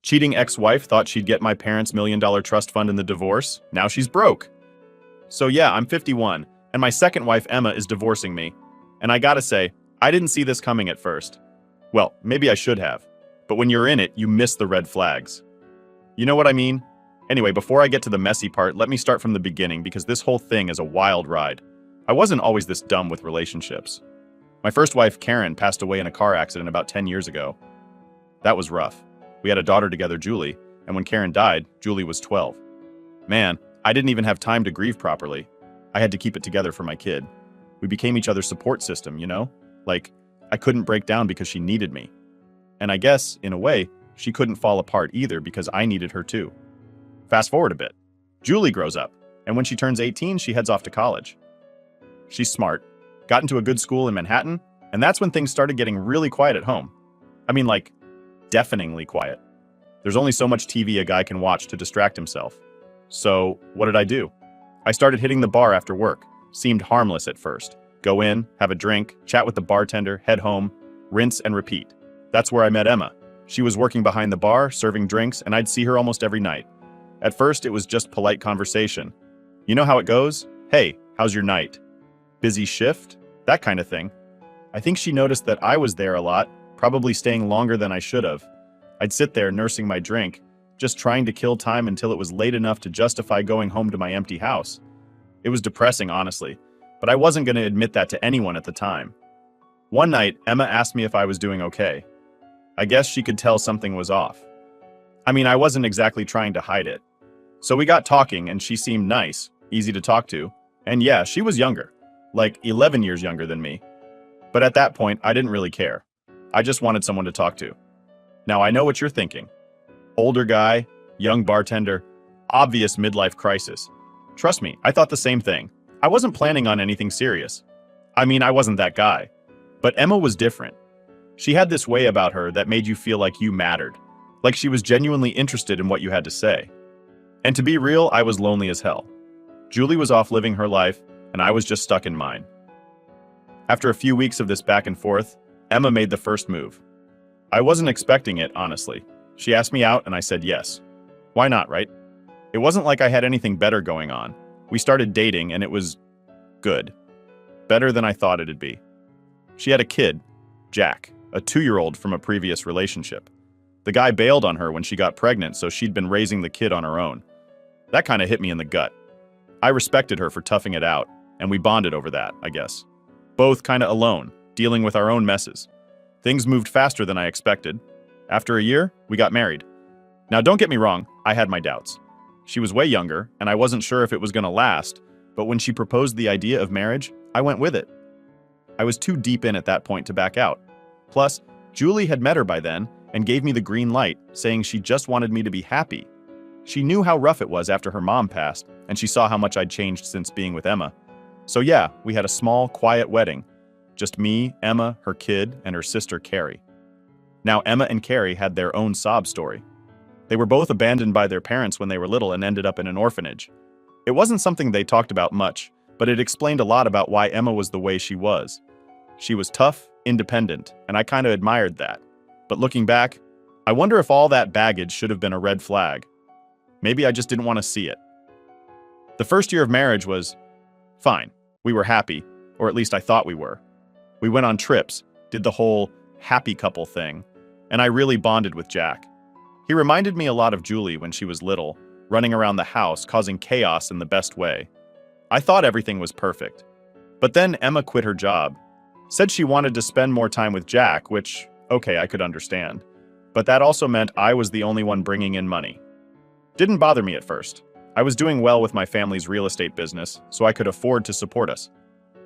Cheating ex-wife thought she'd get my parents' $1 million trust fund in the divorce. Now she's broke. So yeah, I'm 51, and my second wife, Emma, is divorcing me. And I gotta say, I didn't see this coming at first. Well, maybe I should have. But when you're in it, you miss the red flags. You know what I mean? Anyway, before I get to the messy part, let me start from the beginning because this whole thing is a wild ride. I wasn't always this dumb with relationships. My first wife, Karen, passed away in a car accident about 10 years ago. That was rough. We had a daughter together, Julie, and when Karen died, Julie was 12. Man, I didn't even have time to grieve properly. I had to keep it together for my kid. We became each other's support system, you know? Like, I couldn't break down because she needed me. And I guess, in a way, she couldn't fall apart either because I needed her too. Fast forward a bit. Julie grows up, and when she turns 18, she heads off to college. She's smart, got into a good school in Manhattan, and that's when things started getting really quiet at home. I mean, like, deafeningly quiet. There's only so much TV a guy can watch to distract himself. So, what did I do? I started hitting the bar after work. Seemed harmless at first. Go in, have a drink, chat with the bartender, head home, rinse and repeat. That's where I met Emma. She was working behind the bar, serving drinks, and I'd see her almost every night. At first, it was just polite conversation. You know how it goes? Hey, how's your night? Busy shift? That kind of thing. I think she noticed that I was there a lot, probably staying longer than I should have. I'd sit there nursing my drink, just trying to kill time until it was late enough to justify going home to my empty house. It was depressing, honestly, but I wasn't going to admit that to anyone at the time. One night, Emma asked me if I was doing okay. I guess she could tell something was off. I mean, I wasn't exactly trying to hide it. So we got talking, and she seemed nice, easy to talk to. And yeah, she was younger, like 11 years younger than me. But at that point, I didn't really care. I just wanted someone to talk to. Now, I know what you're thinking. Older guy, young bartender, obvious midlife crisis. Trust me, I thought the same thing. I wasn't planning on anything serious. I mean, I wasn't that guy. But Emma was different. She had this way about her that made you feel like you mattered, like she was genuinely interested in what you had to say. And to be real, I was lonely as hell. Julie was off living her life, and I was just stuck in mine. After a few weeks of this back and forth, Emma made the first move. I wasn't expecting it, honestly. She asked me out, and I said yes. Why not, right? It wasn't like I had anything better going on. We started dating, and it was good. Better than I thought it'd be. She had a kid, Jack, a 2-year-old from a previous relationship. The guy bailed on her when she got pregnant, so she'd been raising the kid on her own. That kind of hit me in the gut. I respected her for toughing it out, and we bonded over that, I guess. Both kind of alone, dealing with our own messes. Things moved faster than I expected. After a year, we got married. Now, don't get me wrong, I had my doubts. She was way younger, and I wasn't sure if it was going to last, but when she proposed the idea of marriage, I went with it. I was too deep in at that point to back out. Plus, Julie had met her by then and gave me the green light, saying she just wanted me to be happy. She knew how rough it was after her mom passed, and she saw how much I'd changed since being with Emma. So yeah, we had a small, quiet wedding. Just me, Emma, her kid, and her sister, Carrie. Now, Emma and Carrie had their own sob story. They were both abandoned by their parents when they were little and ended up in an orphanage. It wasn't something they talked about much, but it explained a lot about why Emma was the way she was. She was tough, independent, and I kind of admired that. But looking back, I wonder if all that baggage should have been a red flag. Maybe I just didn't want to see it. The first year of marriage was fine. We were happy, or at least I thought we were. We went on trips, did the whole happy couple thing, and I really bonded with Jack. He reminded me a lot of Julie when she was little, running around the house, causing chaos in the best way. I thought everything was perfect. But then Emma quit her job, said she wanted to spend more time with Jack, which, okay, I could understand. But that also meant I was the only one bringing in money. Didn't bother me at first. I was doing well with my family's real estate business, so I could afford to support us.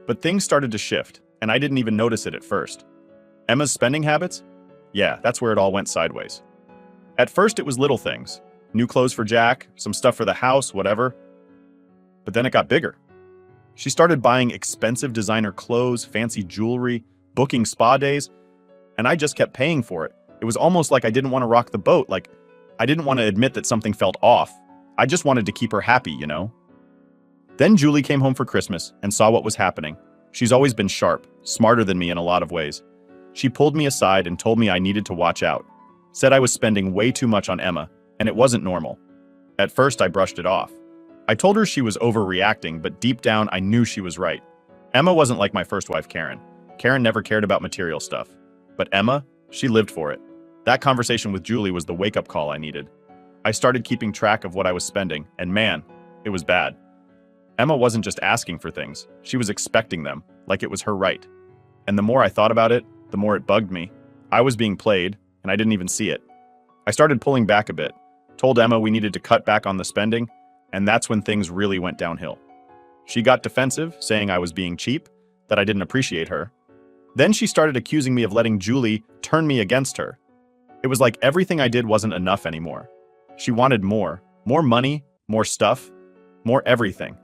But things started to shift, and I didn't even notice it at first. Emma's spending habits? Yeah, that's where it all went sideways. At first it was little things. New clothes for Jack, some stuff for the house, whatever. But then it got bigger. She started buying expensive designer clothes, fancy jewelry, booking spa days, and I just kept paying for it. It was almost like I didn't want to rock the boat, like I didn't want to admit that something felt off. I just wanted to keep her happy, you know? Then Julie came home for Christmas and saw what was happening. She's always been sharp, smarter than me in a lot of ways. She pulled me aside and told me I needed to watch out. Said I was spending way too much on Emma, and it wasn't normal. At first, I brushed it off. I told her she was overreacting, but deep down, I knew she was right. Emma wasn't like my first wife, Karen. Karen never cared about material stuff. But Emma, she lived for it. That conversation with Julie was the wake-up call I needed. I started keeping track of what I was spending, and man, it was bad. Emma wasn't just asking for things, she was expecting them, like it was her right. And the more I thought about it, the more it bugged me. I was being played, and I didn't even see it. I started pulling back a bit, told Emma we needed to cut back on the spending, and that's when things really went downhill. She got defensive, saying I was being cheap, that I didn't appreciate her. Then she started accusing me of letting Julie turn me against her. It was like everything I did wasn't enough anymore. She wanted more money, more stuff, more everything.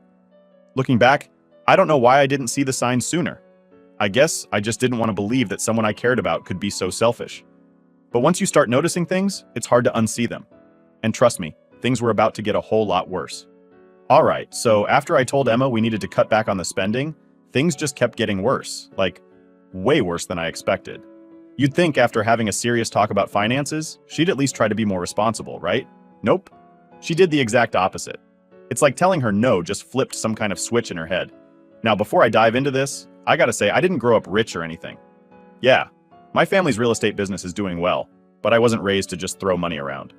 Looking back, I don't know why I didn't see the signs sooner. I guess I just didn't want to believe that someone I cared about could be so selfish. But once you start noticing things, it's hard to unsee them. And trust me, things were about to get a whole lot worse. All right, so after I told Emma we needed to cut back on the spending, things just kept getting worse, like way worse than I expected. You'd think after having a serious talk about finances, she'd at least try to be more responsible, right? Nope. She did the exact opposite. It's like telling her no just flipped some kind of switch in her head. Now, before I dive into this, I gotta say I didn't grow up rich or anything. Yeah, my family's real estate business is doing well, but I wasn't raised to just throw money around.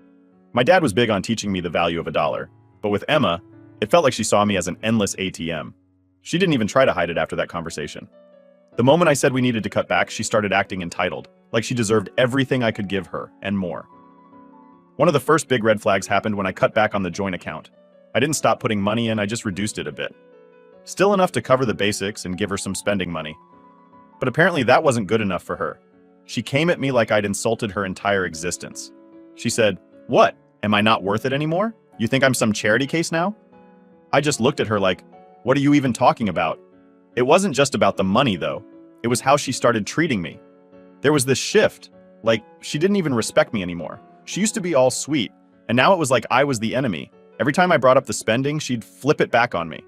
My dad was big on teaching me the value of a dollar, but with Emma, it felt like she saw me as an endless ATM. She didn't even try to hide it after that conversation. The moment I said we needed to cut back, she started acting entitled, like she deserved everything I could give her, and more. One of the first big red flags happened when I cut back on the joint account. I didn't stop putting money in, I just reduced it a bit. Still enough to cover the basics and give her some spending money. But apparently that wasn't good enough for her. She came at me like I'd insulted her entire existence. She said, "What? Am I not worth it anymore? You think I'm some charity case now?" I just looked at her like, "What are you even talking about?" It wasn't just about the money, though. It was how she started treating me. There was this shift, like she didn't even respect me anymore. She used to be all sweet, and now it was like I was the enemy. Every time I brought up the spending, she'd flip it back on me.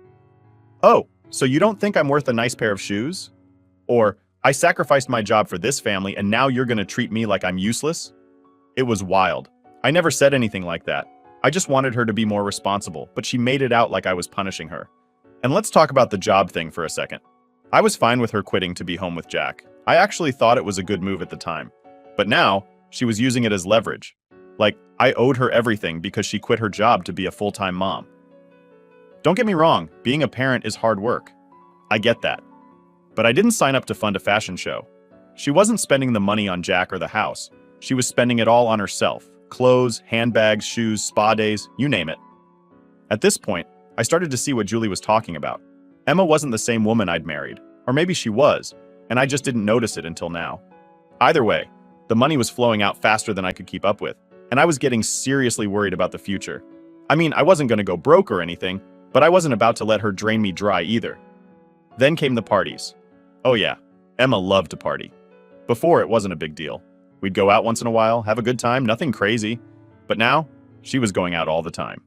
"Oh, so you don't think I'm worth a nice pair of shoes?" Or, "I sacrificed my job for this family, and now you're gonna treat me like I'm useless?" It was wild. I never said anything like that. I just wanted her to be more responsible, but she made it out like I was punishing her. And let's talk about the job thing for a second. I was fine with her quitting to be home with Jack. I actually thought it was a good move at the time. But now, she was using it as leverage. Like, I owed her everything because she quit her job to be a full-time mom. Don't get me wrong, being a parent is hard work. I get that. But I didn't sign up to fund a fashion show. She wasn't spending the money on Jack or the house. She was spending it all on herself. Clothes, handbags, shoes, spa days, you name it. At this point, I started to see what Julie was talking about. Emma wasn't the same woman I'd married. Or maybe she was, and I just didn't notice it until now. Either way, the money was flowing out faster than I could keep up with, and I was getting seriously worried about the future. I mean, I wasn't going to go broke or anything, but I wasn't about to let her drain me dry either. Then came the parties. Oh yeah, Emma loved to party. Before, it wasn't a big deal. We'd go out once in a while, have a good time, nothing crazy. But now, she was going out all the time.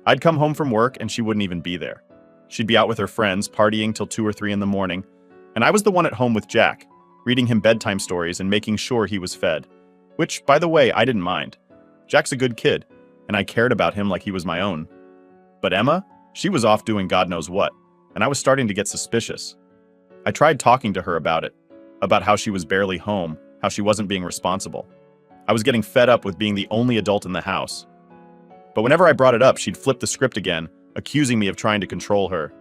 I'd come home from work and she wouldn't even be there. She'd be out with her friends, partying till 2 or 3 in the morning, and I was the one at home with Jack, reading him bedtime stories and making sure he was fed. Which, by the way, I didn't mind. Jack's a good kid, and I cared about him like he was my own. But Emma, she was off doing God knows what, and I was starting to get suspicious. I tried talking to her about it, about how she was barely home, how she wasn't being responsible. I was getting fed up with being the only adult in the house. But whenever I brought it up, she'd flip the script again, accusing me of trying to control her.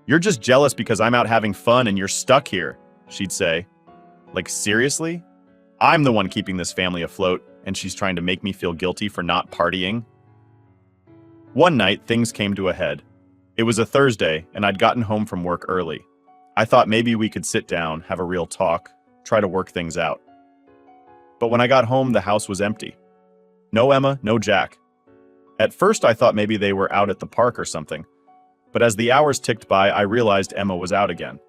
"You're just jealous because I'm out having fun and you're stuck here," she'd say. Like, seriously? I'm the one keeping this family afloat, and she's trying to make me feel guilty for not partying? One night, things came to a head. It was a Thursday, and I'd gotten home from work early. I thought maybe we could sit down, have a real talk, try to work things out. But when I got home, the house was empty. No Emma, no Jack. At first, I thought maybe they were out at the park or something. But as the hours ticked by, I realized Emma was out again.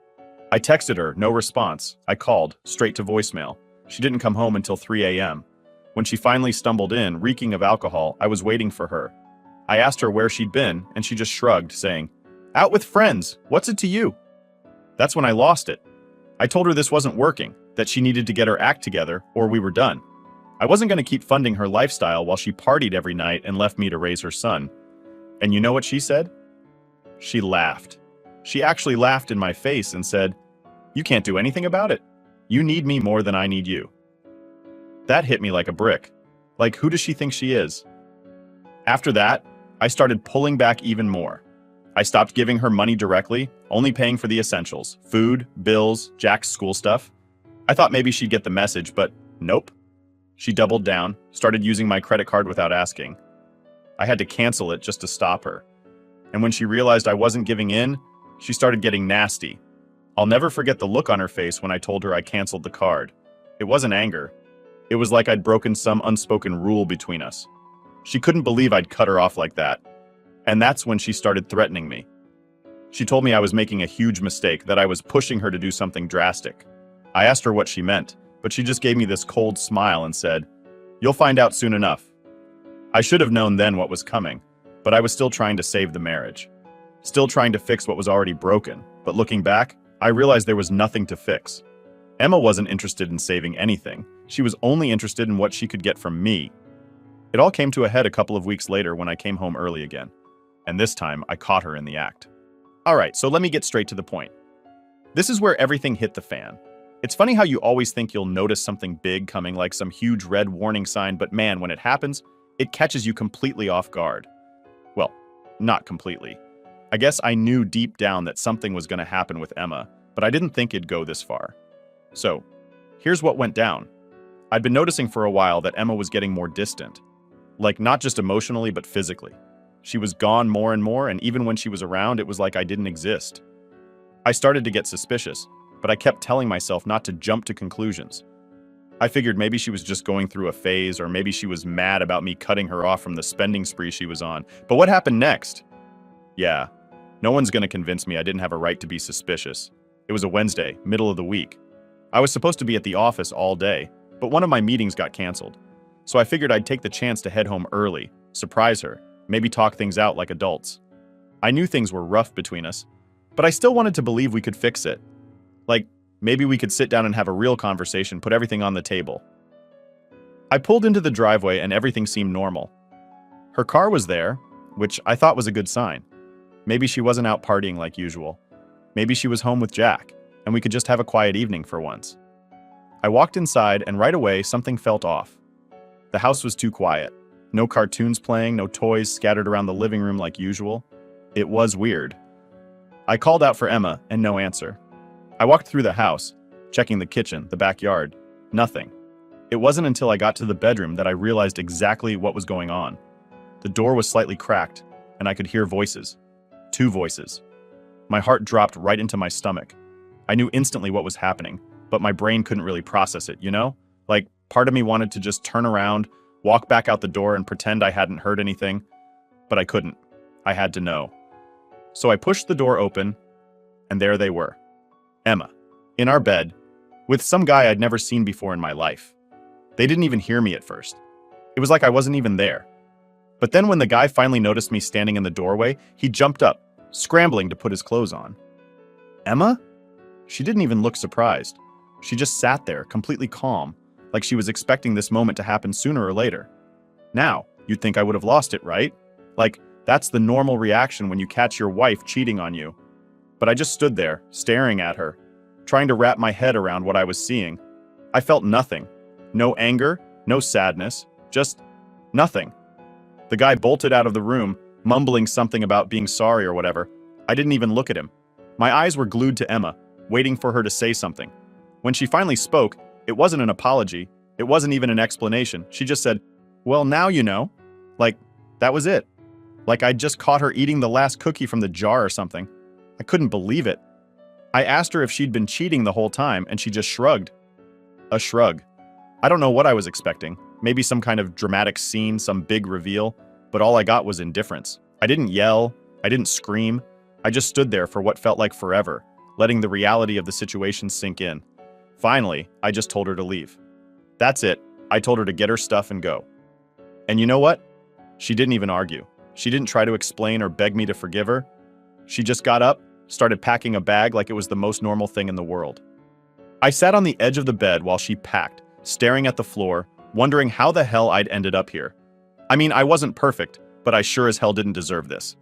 I texted her, no response. I called, straight to voicemail. She didn't come home until 3 a.m. When she finally stumbled in, reeking of alcohol, I was waiting for her. I asked her where she'd been, and she just shrugged, saying, "Out with friends. What's it to you?" That's when I lost it. I told her this wasn't working, that she needed to get her act together, or we were done. I wasn't going to keep funding her lifestyle while she partied every night and left me to raise her son. And you know what she said? She laughed. She actually laughed in my face and said, "You can't do anything about it. You need me more than I need you." That hit me like a brick. Like, who does she think she is? After that, I started pulling back even more. I stopped giving her money directly, only paying for the essentials: food, bills, Jack's school stuff. I thought maybe she'd get the message, but nope. She doubled down, started using my credit card without asking. I had to cancel it just to stop her. And when she realized I wasn't giving in, she started getting nasty. I'll never forget the look on her face when I told her I canceled the card. It wasn't anger. It was like I'd broken some unspoken rule between us. She couldn't believe I'd cut her off like that. And that's when she started threatening me. She told me I was making a huge mistake, that I was pushing her to do something drastic. I asked her what she meant, but she just gave me this cold smile and said, "You'll find out soon enough." I should have known then what was coming, but I was still trying to save the marriage. Still trying to fix what was already broken, but looking back, I realized there was nothing to fix. Emma wasn't interested in saving anything. She was only interested in what she could get from me. It all came to a head a couple of weeks later when I came home early again. And this time, I caught her in the act. Alright, so let me get straight to the point. This is where everything hit the fan. It's funny how you always think you'll notice something big coming, like some huge red warning sign, but man, when it happens, it catches you completely off guard. Well, not completely. I guess I knew deep down that something was going to happen with Emma, but I didn't think it'd go this far. So, here's what went down. I'd been noticing for a while that Emma was getting more distant. Like, not just emotionally, but physically. She was gone more and more, and even when she was around, it was like I didn't exist. I started to get suspicious, but I kept telling myself not to jump to conclusions. I figured maybe she was just going through a phase, or maybe she was mad about me cutting her off from the spending spree she was on. But what happened next? Yeah, no one's gonna convince me I didn't have a right to be suspicious. It was a Wednesday, middle of the week. I was supposed to be at the office all day, but one of my meetings got canceled. So I figured I'd take the chance to head home early, surprise her, maybe talk things out like adults. I knew things were rough between us, but I still wanted to believe we could fix it. Like, maybe we could sit down and have a real conversation, put everything on the table. I pulled into the driveway and everything seemed normal. Her car was there, which I thought was a good sign. Maybe she wasn't out partying like usual. Maybe she was home with Jack, and we could just have a quiet evening for once. I walked inside, and right away, something felt off. The house was too quiet. No cartoons playing, no toys scattered around the living room like usual. It was weird. I called out for Emma, and no answer. I walked through the house, checking the kitchen, the backyard. Nothing. It wasn't until I got to the bedroom that I realized exactly what was going on. The door was slightly cracked, and I could hear voices. 2 voices. My heart dropped right into my stomach. I knew instantly what was happening, but my brain couldn't really process it, you know? Like, part of me wanted to just turn around, walk back out the door, and pretend I hadn't heard anything. But I couldn't. I had to know. So I pushed the door open, and there they were. Emma, in our bed, with some guy I'd never seen before in my life. They didn't even hear me at first. It was like I wasn't even there. But then when the guy finally noticed me standing in the doorway, he jumped up, scrambling to put his clothes on. Emma? She didn't even look surprised. She just sat there, completely calm, like she was expecting this moment to happen sooner or later. Now, you'd think I would have lost it, right? Like, that's the normal reaction when you catch your wife cheating on you. But I just stood there, staring at her, trying to wrap my head around what I was seeing. I felt nothing. No anger, no sadness, just nothing. The guy bolted out of the room, mumbling something about being sorry or whatever. I didn't even look at him. My eyes were glued to Emma, waiting for her to say something. When she finally spoke, it wasn't an apology. It wasn't even an explanation. She just said, "Well, now you know." Like, that was it. Like I'd just caught her eating the last cookie from the jar or something. I couldn't believe it. I asked her if she'd been cheating the whole time, and she just shrugged. A shrug. I don't know what I was expecting. Maybe some kind of dramatic scene, some big reveal, but all I got was indifference. I didn't yell. I didn't scream. I just stood there for what felt like forever, letting the reality of the situation sink in. Finally, I just told her to leave. That's it. I told her to get her stuff and go. And you know what? She didn't even argue. She didn't try to explain or beg me to forgive her. She just got up, started packing a bag like it was the most normal thing in the world. I sat on the edge of the bed while she packed, staring at the floor, wondering how the hell I'd ended up here. I mean, I wasn't perfect, but I sure as hell didn't deserve this.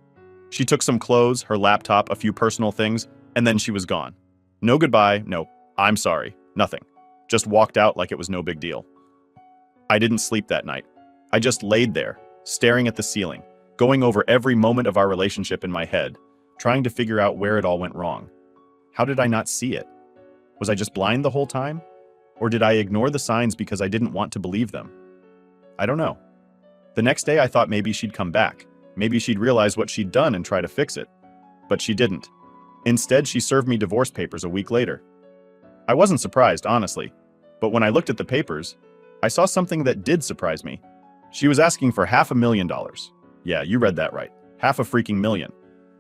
She took some clothes, her laptop, a few personal things, and then she was gone. No goodbye, no, I'm sorry, nothing. Just walked out like it was no big deal. I didn't sleep that night. I just laid there, staring at the ceiling, going over every moment of our relationship in my head, trying to figure out where it all went wrong. How did I not see it? Was I just blind the whole time? Or did I ignore the signs because I didn't want to believe them? I don't know. The next day I thought maybe she'd come back. Maybe she'd realize what she'd done and try to fix it. But she didn't. Instead, she served me divorce papers a week later. I wasn't surprised, honestly. But when I looked at the papers, I saw something that did surprise me. She was asking for $500,000. Yeah, you read that right. Half a freaking million.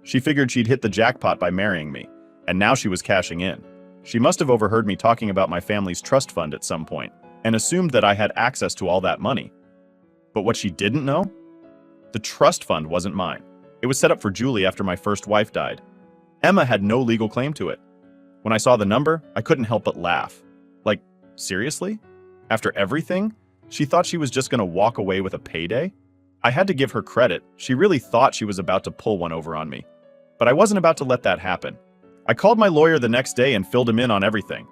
She figured she'd hit the jackpot by marrying me, and now she was cashing in. She must have overheard me talking about my family's trust fund at some point, and assumed that I had access to all that money. But what she didn't know? The trust fund wasn't mine. It was set up for Julie after my first wife died. Emma had no legal claim to it. When I saw the number, I couldn't help but laugh. Like, seriously? After everything? She thought she was just gonna walk away with a payday? I had to give her credit. She really thought she was about to pull one over on me. But I wasn't about to let that happen. I called my lawyer the next day and filled him in on everything.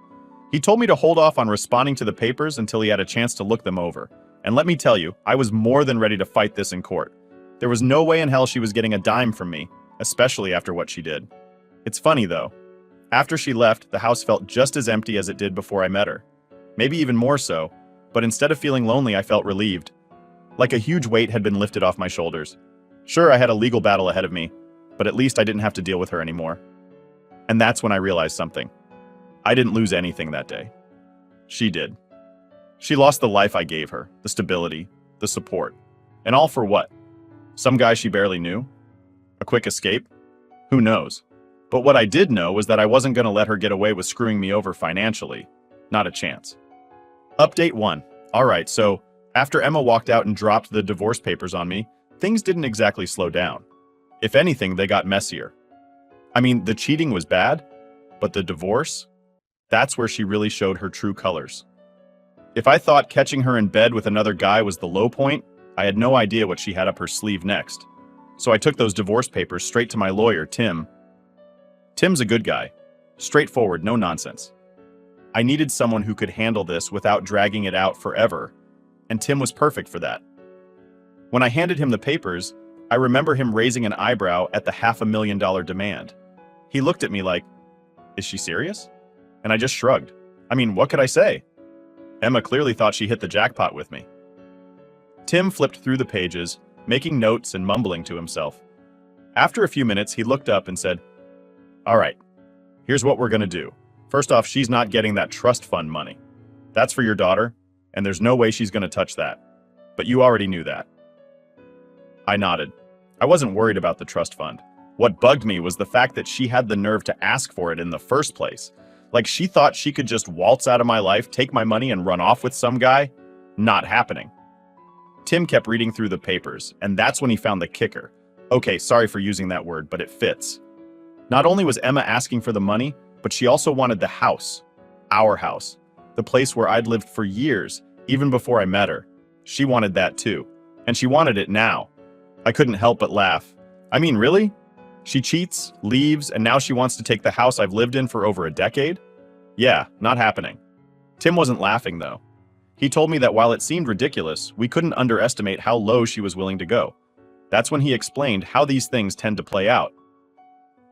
He told me to hold off on responding to the papers until he had a chance to look them over. And let me tell you, I was more than ready to fight this in court. There was no way in hell she was getting a dime from me, especially after what she did. It's funny though. After she left, the house felt just as empty as it did before I met her. Maybe even more so, but instead of feeling lonely, I felt relieved. Like a huge weight had been lifted off my shoulders. Sure, I had a legal battle ahead of me, but at least I didn't have to deal with her anymore. And that's when I realized something. I didn't lose anything that day. She did. She lost the life I gave her, the stability, the support. And all for what? Some guy she barely knew? A quick escape? Who knows? But what I did know was that I wasn't going to let her get away with screwing me over financially. Not a chance. Update 1. Alright, so after Emma walked out and dropped the divorce papers on me, things didn't exactly slow down. If anything, they got messier. I mean, the cheating was bad, but the divorce? That's where she really showed her true colors. If I thought catching her in bed with another guy was the low point, I had no idea what she had up her sleeve next. So I took those divorce papers straight to my lawyer, Tim. Tim's a good guy. Straightforward, no nonsense. I needed someone who could handle this without dragging it out forever, and Tim was perfect for that. When I handed him the papers, I remember him raising an eyebrow at the $500,000 demand. He looked at me like, is she serious? And I just shrugged. I mean, what could I say? Emma clearly thought she hit the jackpot with me. Tim flipped through the pages, making notes and mumbling to himself. After a few minutes, he looked up and said, all right, here's what we're gonna do. First off, she's not getting that trust fund money. That's for your daughter, and there's no way she's gonna touch that. But you already knew that. I nodded. I wasn't worried about the trust fund. What bugged me was the fact that she had the nerve to ask for it in the first place. Like she thought she could just waltz out of my life, take my money, and run off with some guy? Not happening. Tim kept reading through the papers, and that's when he found the kicker. Okay, sorry for using that word, but it fits. Not only was Emma asking for the money, but she also wanted the house. Our house. The place where I'd lived for years, even before I met her. She wanted that too. And she wanted it now. I couldn't help but laugh. I mean, really? She cheats, leaves, and now she wants to take the house I've lived in for over a decade? Yeah, not happening. Tim wasn't laughing, though. He told me that while it seemed ridiculous, we couldn't underestimate how low she was willing to go. That's when he explained how these things tend to play out.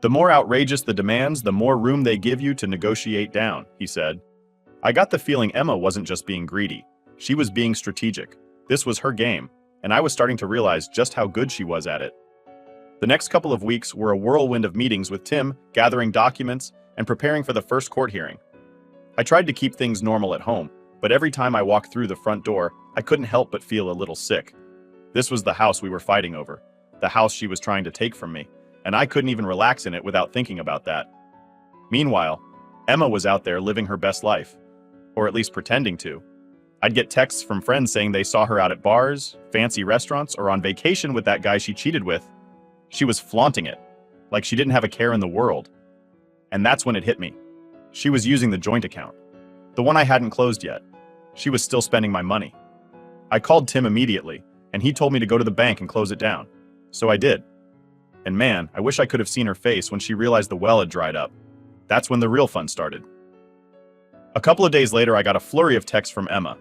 The more outrageous the demands, the more room they give you to negotiate down, he said. I got the feeling Emma wasn't just being greedy. She was being strategic. This was her game, and I was starting to realize just how good she was at it. The next couple of weeks were a whirlwind of meetings with Tim, gathering documents, and preparing for the first court hearing. I tried to keep things normal at home, but every time I walked through the front door, I couldn't help but feel a little sick. This was the house we were fighting over, the house she was trying to take from me, and I couldn't even relax in it without thinking about that. Meanwhile, Emma was out there living her best life, or at least pretending to. I'd get texts from friends saying they saw her out at bars, fancy restaurants, or on vacation with that guy she cheated with. She was flaunting it, like she didn't have a care in the world. And that's when it hit me. She was using the joint account, the one I hadn't closed yet. She was still spending my money. I called Tim immediately, and he told me to go to the bank and close it down. So I did. And man, I wish I could have seen her face when she realized the well had dried up. That's when the real fun started. A couple of days later, I got a flurry of texts from Emma.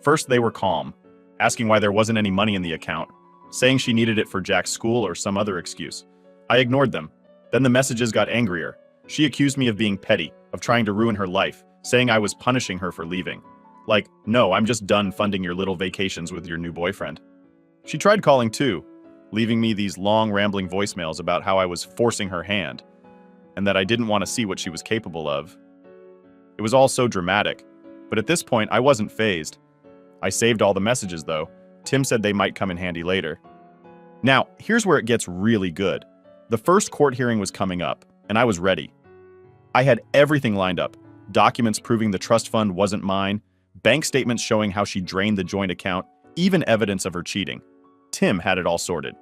First, they were calm, asking why there wasn't any money in the account, saying she needed it for Jack's school or some other excuse. I ignored them. Then the messages got angrier. She accused me of being petty, of trying to ruin her life, saying I was punishing her for leaving. Like, no, I'm just done funding your little vacations with your new boyfriend. She tried calling too, leaving me these long, rambling voicemails about how I was forcing her hand, and that I didn't want to see what she was capable of. It was all so dramatic, but at this point, I wasn't fazed. I saved all the messages, though. Tim said they might come in handy later. Now, here's where it gets really good. The first court hearing was coming up, and I was ready. I had everything lined up. Documents proving the trust fund wasn't mine, bank statements showing how she drained the joint account, even evidence of her cheating. Tim had it all sorted.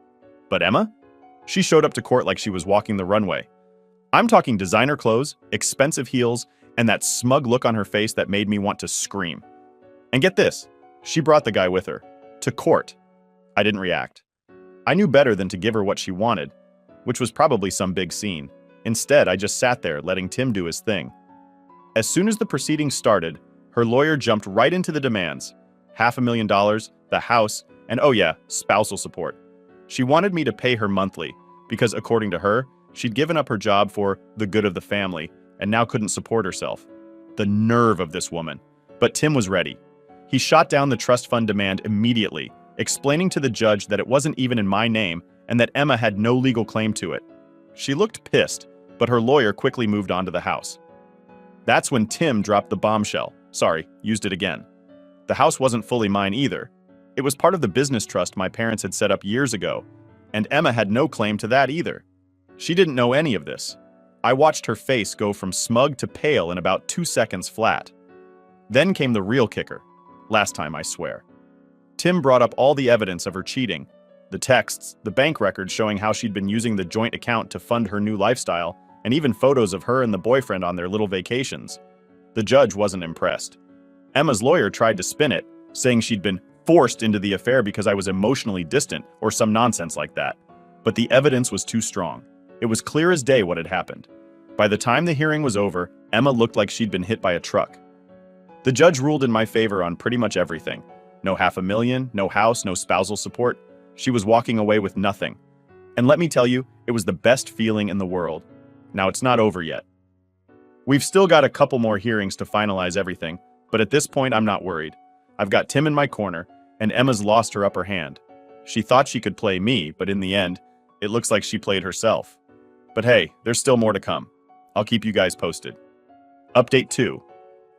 But Emma? She showed up to court like she was walking the runway. I'm talking designer clothes, expensive heels, and that smug look on her face that made me want to scream. And get this, she brought the guy with her. To court. I didn't react. I knew better than to give her what she wanted, which was probably some big scene. Instead, I just sat there, letting Tim do his thing. As soon as the proceedings started, her lawyer jumped right into the demands. $500,000, the house, and oh yeah, spousal support. She wanted me to pay her monthly, because according to her, she'd given up her job for the good of the family, and now couldn't support herself. The nerve of this woman. But Tim was ready. He shot down the trust fund demand immediately, explaining to the judge that it wasn't even in my name and that Emma had no legal claim to it. She looked pissed, but her lawyer quickly moved on to the house. That's when Tim dropped the bombshell. Sorry, used it again. The house wasn't fully mine either. It was part of the business trust my parents had set up years ago, and Emma had no claim to that either. She didn't know any of this. I watched her face go from smug to pale in about 2 seconds flat. Then came the real kicker. Last time, I swear. Tim brought up all the evidence of her cheating. The texts, the bank records showing how she'd been using the joint account to fund her new lifestyle, and even photos of her and the boyfriend on their little vacations. The judge wasn't impressed. Emma's lawyer tried to spin it, saying she'd been forced into the affair because I was emotionally distant or some nonsense like that. But the evidence was too strong. It was clear as day what had happened. By the time the hearing was over, Emma looked like she'd been hit by a truck. The judge ruled in my favor on pretty much everything. No $500,000, no house, no spousal support. She was walking away with nothing. And let me tell you, it was the best feeling in the world. Now it's not over yet. We've still got a couple more hearings to finalize everything, but at this point I'm not worried. I've got Tim in my corner, and Emma's lost her upper hand. She thought she could play me, but in the end, it looks like she played herself. But hey, there's still more to come. I'll keep you guys posted. Update 2.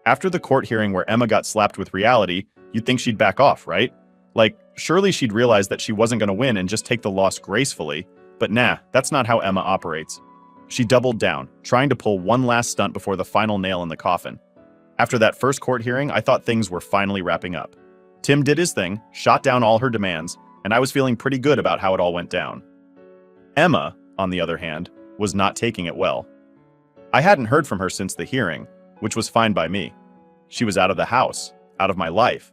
After the court hearing where Emma got slapped with reality, you'd think she'd back off, right? Like, surely she'd realize that she wasn't going to win and just take the loss gracefully. But nah, that's not how Emma operates. She doubled down, trying to pull one last stunt before the final nail in the coffin. After that first court hearing, I thought things were finally wrapping up. Tim did his thing, shot down all her demands, and I was feeling pretty good about how it all went down. Emma, on the other hand, was not taking it well. I hadn't heard from her since the hearing, which was fine by me. She was out of the house, out of my life,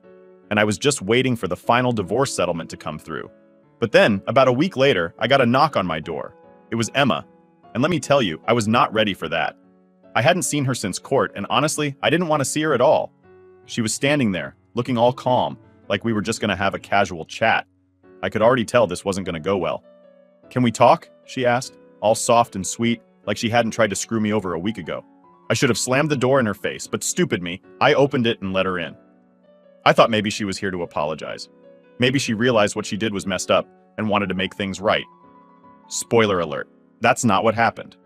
and I was just waiting for the final divorce settlement to come through. But then, about a week later, I got a knock on my door. It was Emma, and let me tell you, I was not ready for that. I hadn't seen her since court, and honestly, I didn't want to see her at all. She was standing there, looking all calm, like we were just going to have a casual chat. I could already tell this wasn't going to go well. "Can we talk?" she asked, all soft and sweet, like she hadn't tried to screw me over a week ago. I should have slammed the door in her face, but stupid me, I opened it and let her in. I thought maybe she was here to apologize. Maybe she realized what she did was messed up and wanted to make things right. Spoiler alert, that's not what happened.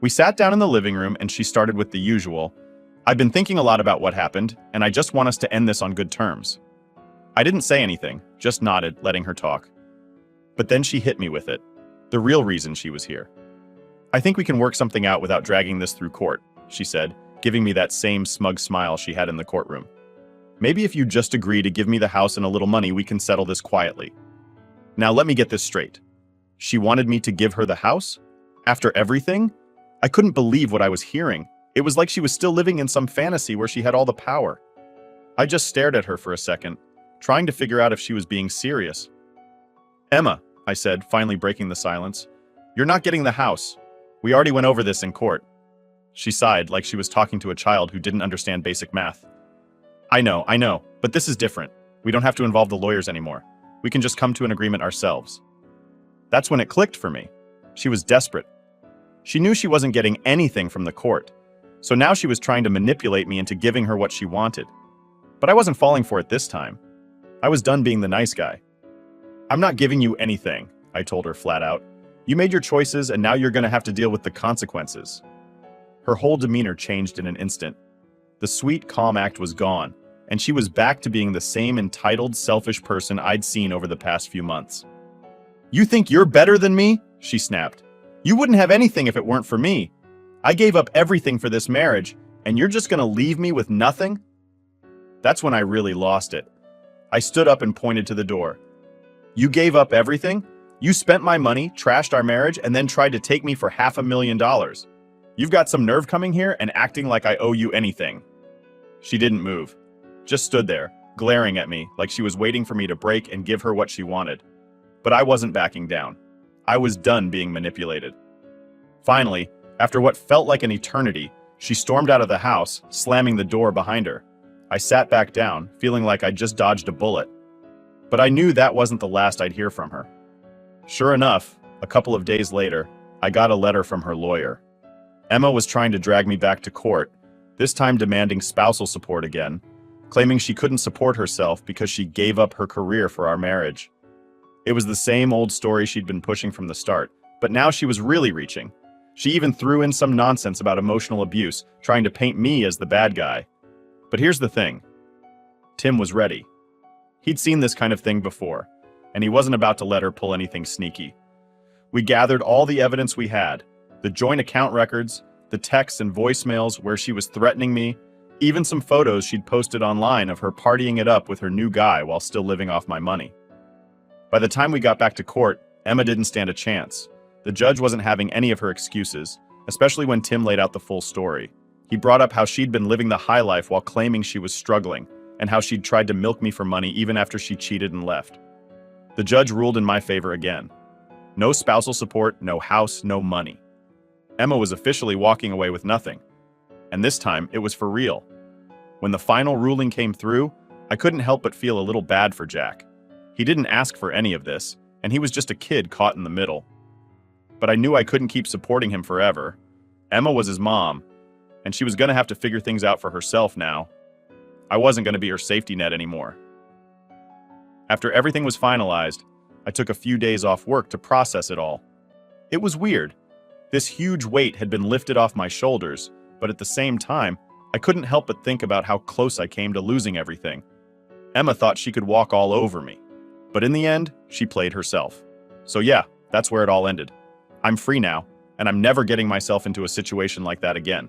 We sat down in the living room and she started with the usual, "I've been thinking a lot about what happened, and I just want us to end this on good terms." I didn't say anything, just nodded, letting her talk. But then she hit me with it, the real reason she was here. "I think we can work something out without dragging this through court," she said, giving me that same smug smile she had in the courtroom. "Maybe if you just agree to give me the house and a little money, we can settle this quietly." Now let me get this straight. She wanted me to give her the house? After everything? I couldn't believe what I was hearing. It was like she was still living in some fantasy where she had all the power. I just stared at her for a second, trying to figure out if she was being serious. "Emma," I said, finally breaking the silence, "you're not getting the house. We already went over this in court." She sighed like she was talking to a child who didn't understand basic math. I know, but this is different. We don't have to involve the lawyers anymore. We can just come to an agreement ourselves." That's when it clicked for me. She was desperate. She knew she wasn't getting anything from the court, so now she was trying to manipulate me into giving her what she wanted. But I wasn't falling for it this time. I was done being the nice guy. "I'm not giving you anything," I told her flat out. "You made your choices, and now you're going to have to deal with the consequences." Her whole demeanor changed in an instant. The sweet, calm act was gone, and she was back to being the same entitled, selfish person I'd seen over the past few months. "You think you're better than me?" she snapped. "You wouldn't have anything if it weren't for me. I gave up everything for this marriage, and you're just going to leave me with nothing?" That's when I really lost it. I stood up and pointed to the door. "You gave up everything? You spent my money, trashed our marriage, and then tried to take me for $500,000. You've got some nerve coming here and acting like I owe you anything." She didn't move, just stood there, glaring at me like she was waiting for me to break and give her what she wanted. But I wasn't backing down. I was done being manipulated. Finally, after what felt like an eternity, she stormed out of the house, slamming the door behind her. I sat back down, feeling like I'd just dodged a bullet. But I knew that wasn't the last I'd hear from her. Sure enough, a couple of days later, I got a letter from her lawyer. Emma was trying to drag me back to court, this time demanding spousal support again, claiming she couldn't support herself because she gave up her career for our marriage. It was the same old story she'd been pushing from the start, but now she was really reaching. She even threw in some nonsense about emotional abuse, trying to paint me as the bad guy. But here's the thing. Tim was ready. He'd seen this kind of thing before, and he wasn't about to let her pull anything sneaky. We gathered all the evidence we had, the joint account records, the texts and voicemails where she was threatening me, even some photos she'd posted online of her partying it up with her new guy while still living off my money. By the time we got back to court, Emma didn't stand a chance. The judge wasn't having any of her excuses, especially when Tim laid out the full story. He brought up how she'd been living the high life while claiming she was struggling, and how she'd tried to milk me for money even after she cheated and left. The judge ruled in my favor again. No spousal support, no house, no money. Emma was officially walking away with nothing. And this time, it was for real. When the final ruling came through, I couldn't help but feel a little bad for Jack. He didn't ask for any of this, and he was just a kid caught in the middle. But I knew I couldn't keep supporting him forever. Emma was his mom, and she was going to have to figure things out for herself now. I wasn't going to be her safety net anymore. After everything was finalized, I took a few days off work to process it all. It was weird. This huge weight had been lifted off my shoulders, but at the same time, I couldn't help but think about how close I came to losing everything. Emma thought she could walk all over me, but in the end, she played herself. So yeah, that's where it all ended. I'm free now, and I'm never getting myself into a situation like that again.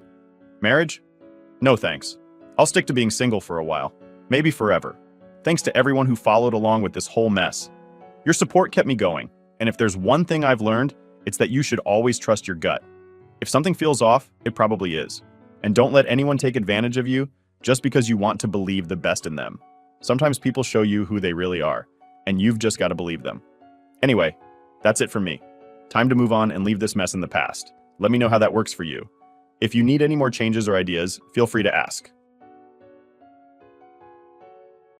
Marriage? No thanks. I'll stick to being single for a while, maybe forever. Thanks to everyone who followed along with this whole mess. Your support kept me going, and if there's one thing I've learned, it's that you should always trust your gut. If something feels off, it probably is. And don't let anyone take advantage of you just because you want to believe the best in them. Sometimes people show you who they really are, and you've just got to believe them. Anyway, that's it from me. Time to move on and leave this mess in the past. Let me know how that works for you. If you need any more changes or ideas, feel free to ask.